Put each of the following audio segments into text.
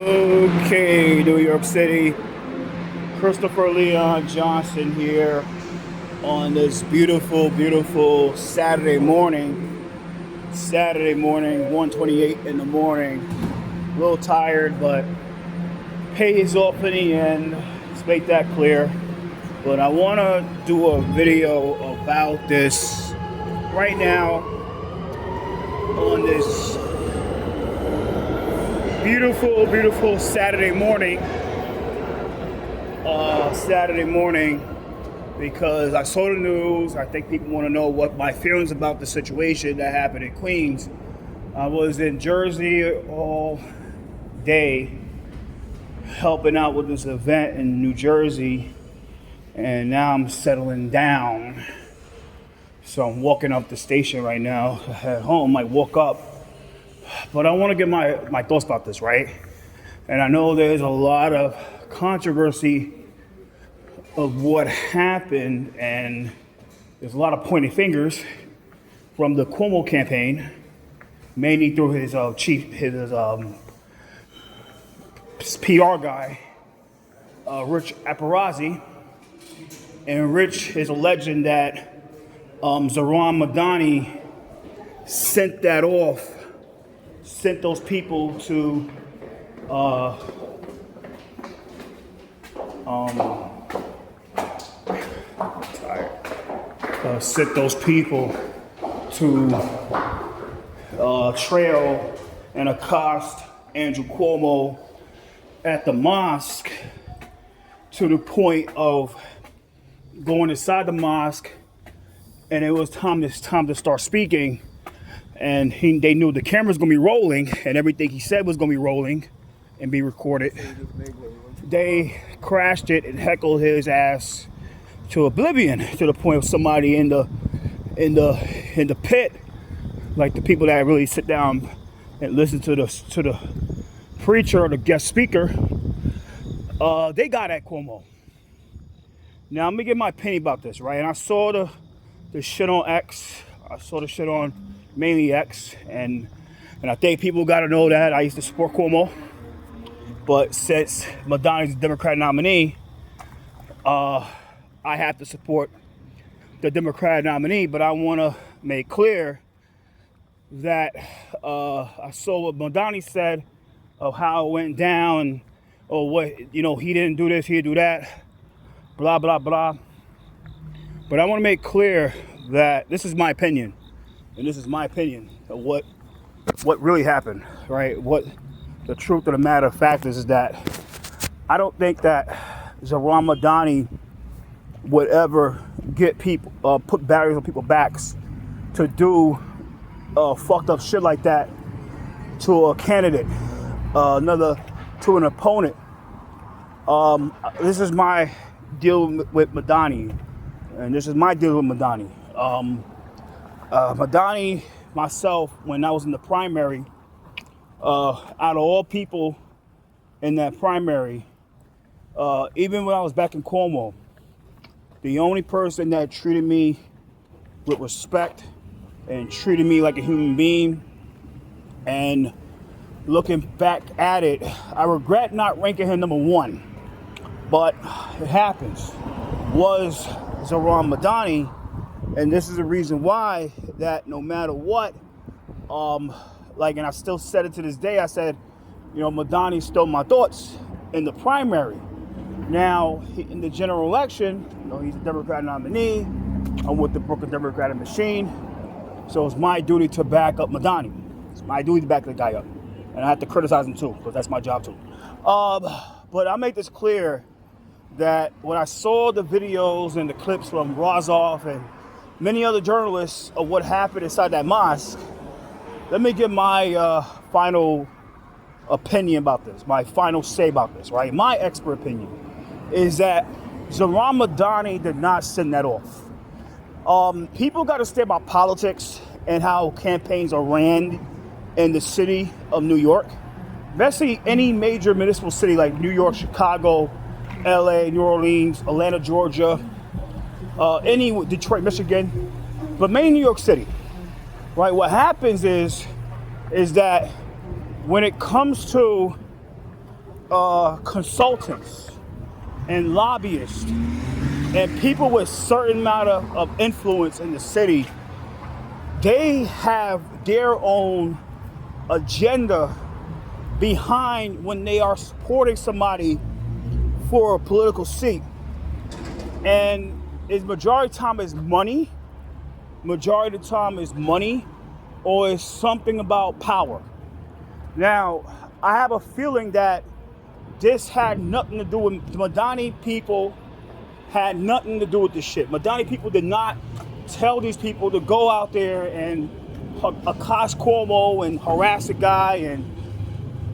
Okay, New York City. Christopher Leon Johnson here on this beautiful, beautiful Saturday morning. Saturday morning, 1:28 in the morning. A little tired, but pays off in the end. Let's make that clear. But I want to do a video about this right now on this beautiful, beautiful Saturday morning. Because I saw the news. I think people want to know what my feelings about the situation that happened in Queens. I was in Jersey all day helping out with this event in New Jersey, and now I'm settling down. So I'm walking up the station right now. At home, I woke up, but I want to get my thoughts about this, right? And I know there's a lot of controversy of what happened, and there's a lot of pointing fingers from the Cuomo campaign, mainly through his PR guy, Rich Apparazzi. And Rich is alleging that Zohran Mamdani sent those people to sent those people to trail and accost Andrew Cuomo at the mosque, to the point of going inside the mosque, and it was time to start speaking, and they knew the camera's gonna be rolling and everything he said was gonna be rolling and be recorded. They crashed it and heckled his ass to oblivion, to the point of somebody in the pit, like the people that really sit down and listen to the preacher or the guest speaker. They got at Cuomo. Now I'm gonna give my opinion about this, right? And I saw the shit on X. I saw the shit on mainly X, and I think people got to know that I used to support Cuomo, but since Mamdani's the Democratic nominee, I have to support the Democratic nominee. But I want to make clear that I saw what Mamdani said of how it went down, or what, he didn't do this, he didn't do that, blah, blah, blah. But I want to make clear that this is my opinion, and this is my opinion of what really happened, right? What the truth of the matter of fact is that I don't think that Zohran Mamdani would ever get people, put barriers on people's backs to do fucked up shit like that to a candidate, to an opponent. This is my deal with Mamdani, and this is my deal with Mamdani. Mamdani, myself, when I was in the primary, out of all people in that primary, even when I was back in Cuomo, the only person that treated me with respect and treated me like a human being, and looking back at it, I regret not ranking him number one, but it happens, was Zohran Mamdani. And this is the reason why, that no matter what, and I still said it to this day, I said, Mamdani stole my thoughts in the primary. Now, in the general election, he's a Democratic nominee. I'm with the Brooklyn Democratic machine. So it's my duty to back up Mamdani. It's my duty to back the guy up. And I have to criticize him too, because that's my job too. But I'll make this clear, that when I saw the videos and the clips from Rozov and many other journalists of what happened inside that mosque, let me give my final opinion about this, my final say about this, right? My expert opinion is that Zohran Mamdani did not send that off. People got to stay about politics and how campaigns are ran in the city of New York, especially any major municipal city like New York, Chicago, LA, New Orleans, Atlanta, Georgia, any Detroit, Michigan, but mainly New York City, right? What happens is that when it comes to consultants and lobbyists and people with certain amount of influence in the city, they have their own agenda behind when they are supporting somebody for a political seat. And it's majority of the time is money, or it's something about power. Now, I have a feeling that this had nothing to do with the Madani people, had nothing to do with this shit. Madani people did not tell these people to go out there and accost Cuomo and harass a guy and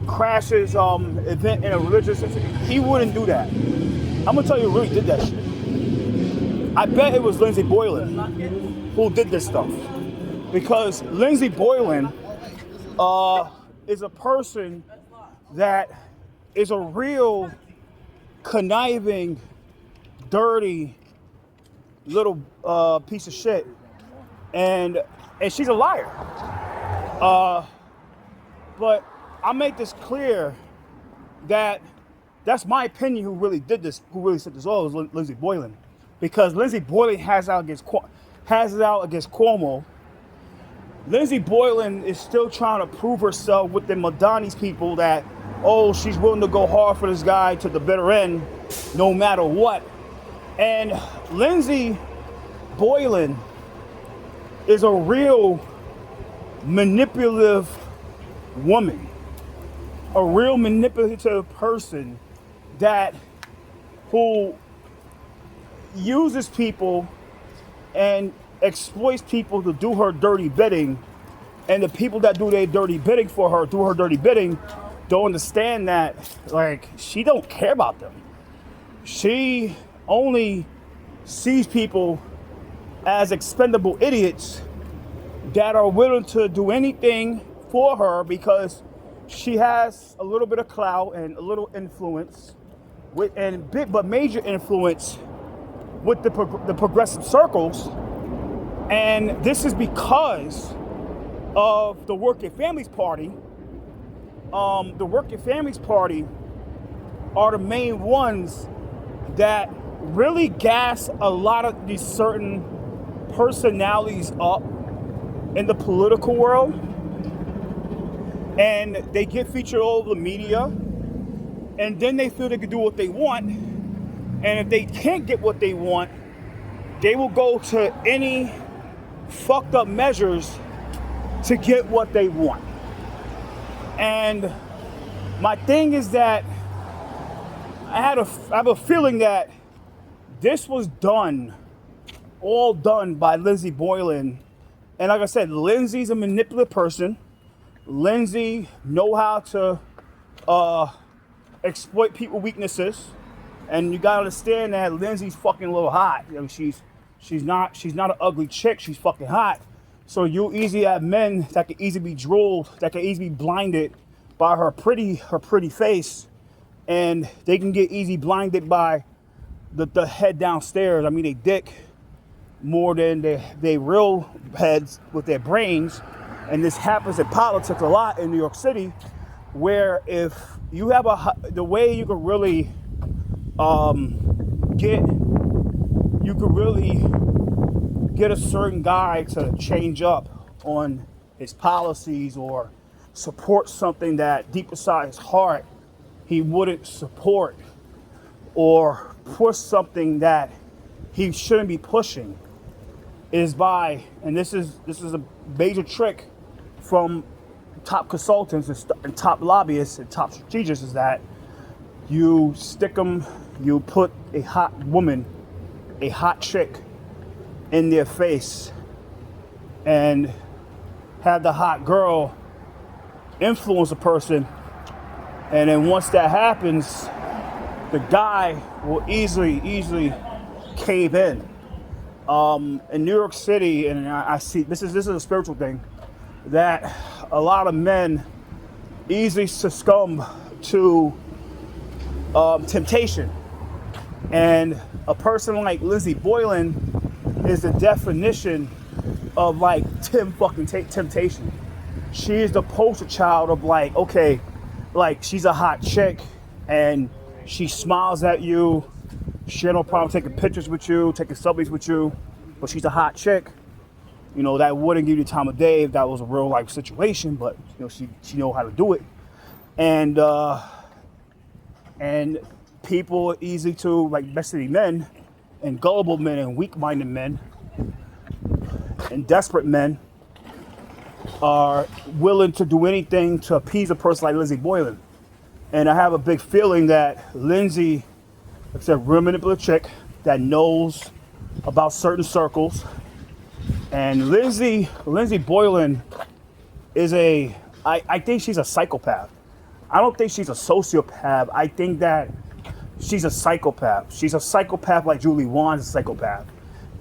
crash his event in a religious institution. He wouldn't do that. I'm gonna tell you who really did that shit. I bet it was Lindsey Boylan who did this stuff. Because Lindsey Boylan is a person that is a real conniving, dirty little piece of shit, and she's a liar. But I make this clear that that's my opinion. Who really did this? Who really set this all was Lindsey Boylan, because Lindsey Boylan has it out against Cuomo. Lindsey Boylan is still trying to prove herself with the Madani's people that, oh, she's willing to go hard for this guy to the bitter end, no matter what. And Lindsey Boylan is a real manipulative woman, a real manipulative person who uses people and exploits people to do her dirty bidding, and the people that do their dirty bidding for her, do her dirty bidding, don't understand that, like, she don't care about them. She only sees people as expendable idiots that are willing to do anything for her because she has a little bit of clout and a little influence, but major influence with the progressive circles. And this is because of the Working Families Party. The Working Families Party are the main ones that really gas a lot of these certain personalities up in the political world. And they get featured all over the media. And then they feel they can do what they want. And if they can't get what they want, they will go to any fucked up measures to get what they want. And my thing is that I have a feeling that this was all done by Lindsey Boylan. And like I said, Lindsey's a manipulative person. Lindsey know how to exploit people's weaknesses. And you gotta understand that Lindsey's fucking a little hot. You know, she's not an ugly chick. She's fucking hot. So you easily have men that can easily be drooled, that can easily be blinded by her pretty face, and they can get easily blinded by the head downstairs. I mean, they dick more than they real heads with their brains. And this happens in politics a lot in New York City, where if you have the way you can really get a certain guy to change up on his policies or support something that deep inside his heart he wouldn't support, or push something that he shouldn't be pushing, is by, and this is a major trick from top consultants and top lobbyists and top strategists, is that you put a hot woman, a hot chick in their face, and have the hot girl influence a person. And then once that happens, the guy will easily cave in. In New York City, and I see this is a spiritual thing, that a lot of men easily succumb to temptation. And a person like Lindsey Boylan is the definition of like temptation. She is the poster child of like, okay, like she's a hot chick, and she smiles at you. She had no problem taking pictures with you, taking selfies with you, but she's a hot chick. You know, that wouldn't give you time of day if that was a real life situation, but you know, she know how to do it. And people are easy to, like, especially men and gullible men and weak-minded men and desperate men are willing to do anything to appease a person like Lindsey Boylan. And I have a big feeling that Lindsey, like I said, real manipulative chick that knows about certain circles. And Lindsey Boylan is I think she's a psychopath. I don't think she's a sociopath. I think that she's a psychopath. She's a psychopath like Julie Wan's a psychopath.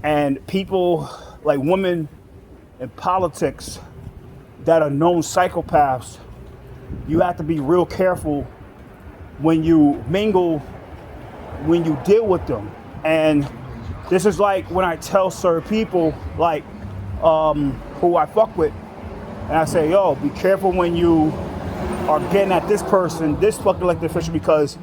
And people, like women in politics that are known psychopaths, you have to be real careful when you mingle, when you deal with them. And this is like when I tell certain people, like who I fuck with, and I say, yo, be careful when you are getting at this person, this fucking elected official, because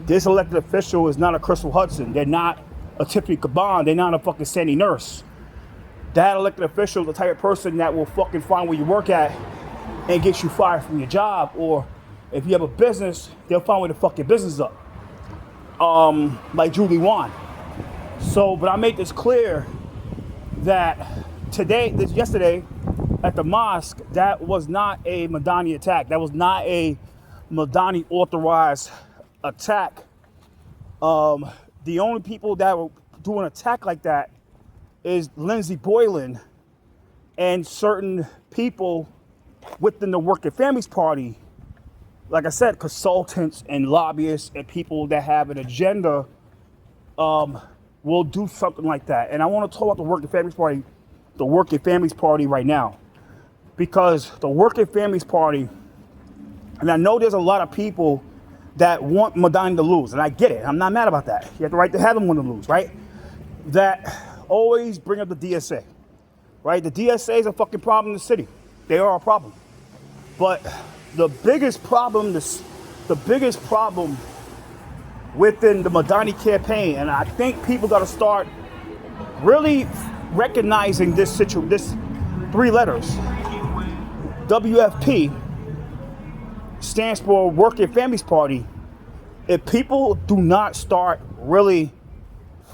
this elected official is not a Crystal Hudson. They're not a Tiffany Caban. They're not a fucking Sandy Nurse. That elected official is the type of person that will fucking find where you work at and get you fired from your job. Or if you have a business, they'll find where to fuck your business up. Like Julie Wan. So, but I made this clear that yesterday at the mosque, that was not a Madani attack. That was not a Madani authorized attack. The only people that will do an attack like that is Lindsey Boylan and certain people within the Working Families Party. Like I said, consultants and lobbyists and people that have an agenda will do something like that. And I want to talk about the Working Families Party right now. Because the Working Families Party, and I know there's a lot of people that want Madani to lose, and I get it. I'm not mad about that. You have the right to have them want to lose, right? That always bring up the DSA, right? The DSA is a fucking problem in the city. They are a problem. But the biggest problem within the Madani campaign, and I think people got to start really recognizing this three letters. WFP stands for Working Families Party. If people do not start really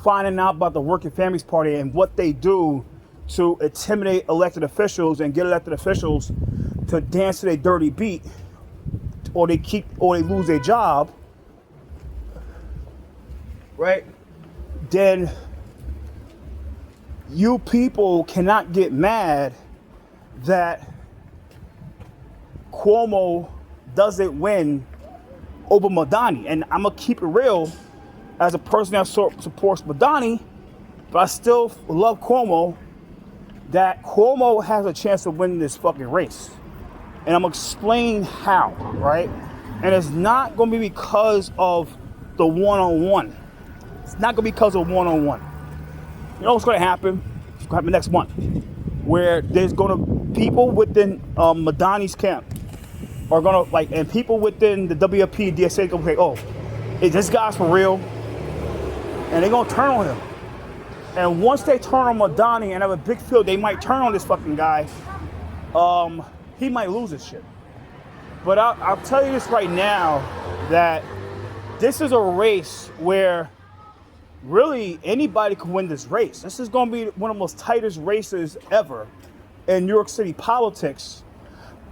finding out about the Working Families Party and what they do to intimidate elected officials and get elected officials to dance to their dirty beat, or they lose their job, right? Then you people cannot get mad that Cuomo doesn't win over Madani. And I'm gonna keep it real as a person that supports Madani, but I still love Cuomo, that Cuomo has a chance of winning this fucking race. And I'm gonna explain how, right? And it's not gonna be because of the one-on-one. It's not gonna be because of one-on-one. You know what's gonna happen? It's gonna happen next month, where there's gonna people within Madani's camp are gonna and people within the WFP, DSA gonna say, oh, is this guy's for real? And they're gonna turn on him. And once they turn on Madani and have a big field, they might turn on this fucking guy. He might lose his shit. But I'll tell you this right now, that this is a race where really anybody can win this race. This is going to be one of the most tightest races ever in New York City politics,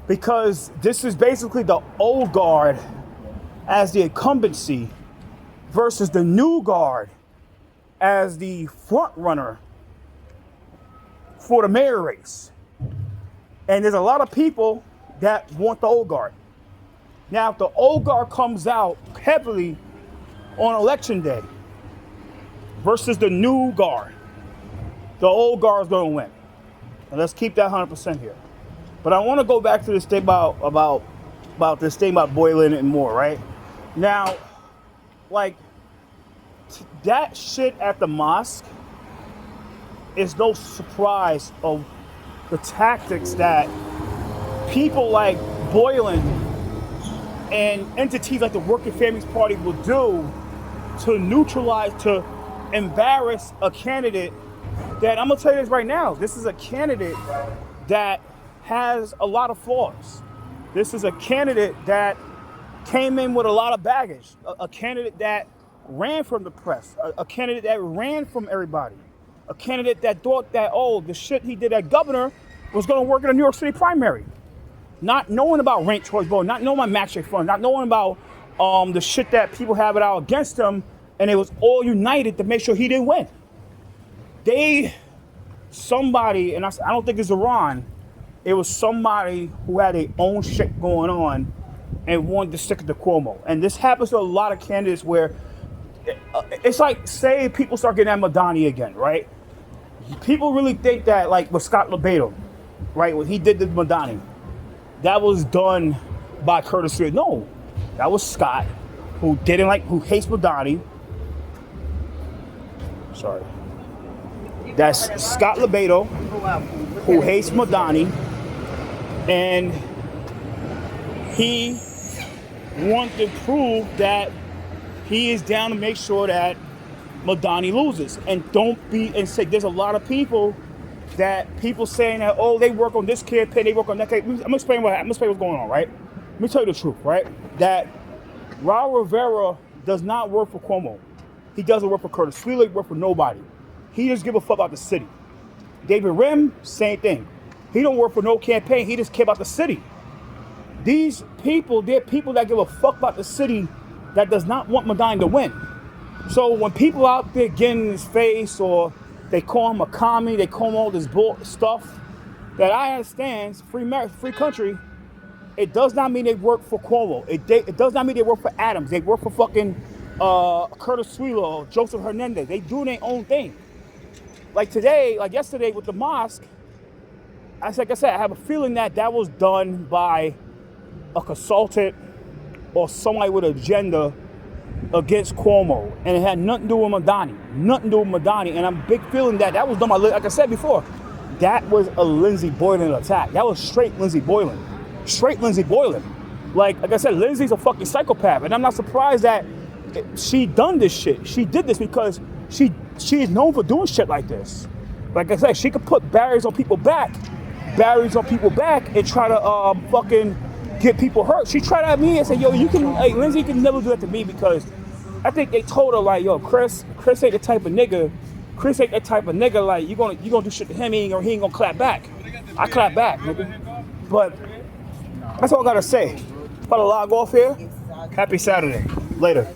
because this is basically the old guard as the incumbency versus the new guard as the front runner for the mayor race. And there's a lot of people that want the old guard. Now, if the old guard comes out heavily on election day versus the new guard, the old guard is going to win. And let's keep that 100% here. But I want to go back to this thing about this thing about Boylan and more, right? Now, that shit at the mosque is no surprise of the tactics that people like Boylan and entities like the Working Families Party will do to neutralize, to embarrass a candidate that, I'm gonna tell you this right now, this is a candidate that has a lot of flaws. This is a candidate that came in with a lot of baggage, a candidate that ran from the press, a candidate that ran from everybody, a candidate that thought that, oh, the shit he did as governor was gonna work in the New York City primary. Not knowing about ranked choice voting, not knowing about match fund, not knowing about the shit that people have it out against him, and it was all united to make sure he didn't win. Somebody, and I don't think it's Iran, it was somebody who had their own shit going on and wanted to stick it to Cuomo. And this happens to a lot of candidates where it's like, say people start getting at Madani again, right? People really think that, like with Scott LeBedo, right, when he did the Madani, that was done by Curtis Sliwa. No, that was Scott, who hates Madani. Sorry. That's Scott LeBedo, who hates Madani, and he wanted to prove that he is down to make sure that Madani loses. And say there's a lot of people saying that, oh, they work on this campaign, they work on that campaign. I'm gonna explain what's going on, right? Let me tell you the truth, right? That Raul Rivera does not work for Cuomo. He doesn't work for Curtis Sliwa, he works for nobody. He just give a fuck about the city. David Rim, same thing. He don't work for no campaign, he just care about the city. These people, they're people that give a fuck about the city that does not want Madani to win. So when people out there getting in his face, or they call him a commie, they call him all this bull stuff, that I understand, free country, it does not mean they work for Cuomo. It does not mean they work for Adams. They work for fucking Curtis Sliwa or Joseph Hernandez. They do their own thing. Like today, like yesterday with the mosque, like I said, I have a feeling that was done by a consultant or somebody with an agenda against Cuomo, and it had nothing to do with Madani. Nothing to do with Madani, and I'm big feeling that was done by, like I said before, that was a Lindsey Boylan attack. That was straight Lindsey Boylan. Straight Lindsey Boylan. Like I said, Lindsey's a fucking psychopath, and I'm not surprised that she done this shit. She did this because she is known for doing shit like this. Like I said, she could put barriers on people's back, and try to fucking get people hurt. She tried at me and said, yo, Lindsey can never do that to me, because I think they told her, like, yo, Chris ain't the type of nigga, like, you gonna do shit to him, he ain't gonna clap back. I clap back, nigga. But that's all I gotta say. About to log off here. Happy Saturday. Later.